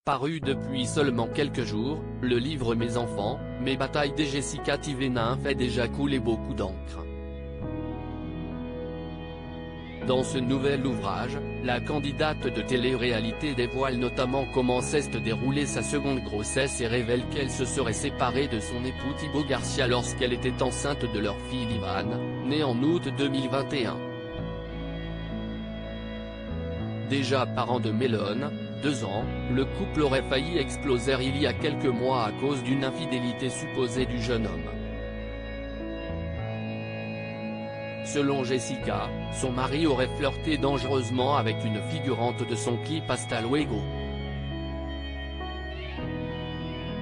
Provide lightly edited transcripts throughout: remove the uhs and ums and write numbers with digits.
Paru depuis seulement quelques jours, le livre Mes enfants, mes batailles de Jessica Thévenin fait déjà couler beaucoup d'encre. Dans ce nouvel ouvrage, la candidate de télé-réalité dévoile notamment comment s'est déroulée sa seconde grossesse et révèle qu'elle se serait séparée de son époux Thibaut Garcia lorsqu'elle était enceinte de leur fille Livane, née en août 2021. Déjà parent de Mélone, 2 ans, le couple aurait failli exploser il y a quelques mois à cause d'une infidélité supposée du jeune homme. Selon Jessica, son mari aurait flirté dangereusement avec une figurante de son clip Hasta Luego.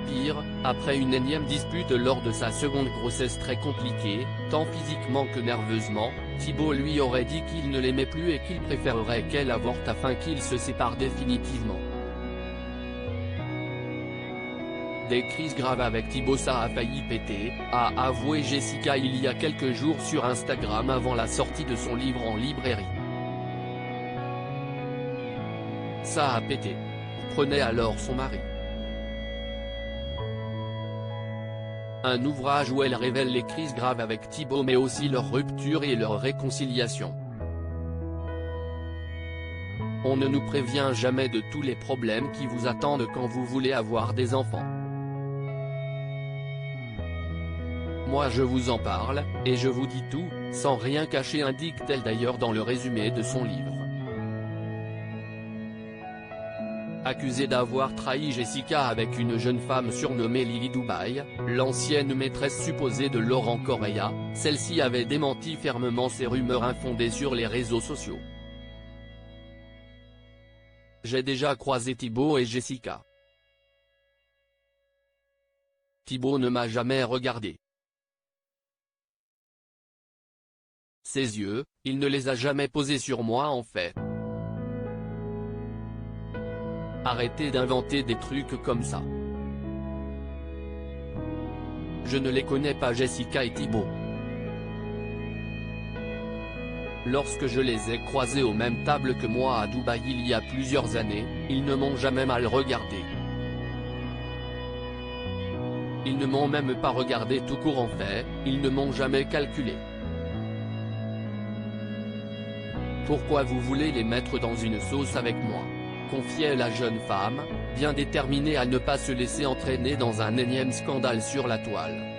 Pire, après une énième dispute lors de sa seconde grossesse très compliquée, tant physiquement que nerveusement, Thibaut lui aurait dit qu'il ne l'aimait plus et qu'il préférerait qu'elle avorte afin qu'ils se séparent définitivement. Des crises graves avec Thibaut, ça a failli péter, a avoué Jessica il y a quelques jours sur Instagram avant la sortie de son livre en librairie. Ça a pété. Prenait alors son mari. Un ouvrage où elle révèle les crises graves avec Thibaut mais aussi leur rupture et leur réconciliation. On ne nous prévient jamais de tous les problèmes qui vous attendent quand vous voulez avoir des enfants. Moi je vous en parle, et je vous dis tout, sans rien cacher, indique-t-elle d'ailleurs dans le résumé de son livre. Accusée d'avoir trahi Jessica avec une jeune femme surnommée Lily Dubaï, l'ancienne maîtresse supposée de Laurent Correia, celle-ci avait démenti fermement ces rumeurs infondées sur les réseaux sociaux. J'ai déjà croisé Thibaut et Jessica. Thibaut ne m'a jamais regardé. Ses yeux, il ne les a jamais posés sur moi en fait. Arrêtez d'inventer des trucs comme ça. Je ne les connais pas, Jessica et Thibaut. Lorsque je les ai croisés aux mêmes tables que moi à Dubaï il y a plusieurs années, ils ne m'ont jamais mal regardé. Ils ne m'ont même pas regardé tout court en fait, ils ne m'ont jamais calculé. Pourquoi vous voulez les mettre dans une sauce avec moi ? Confiait la jeune femme, bien déterminée à ne pas se laisser entraîner dans un énième scandale sur la toile.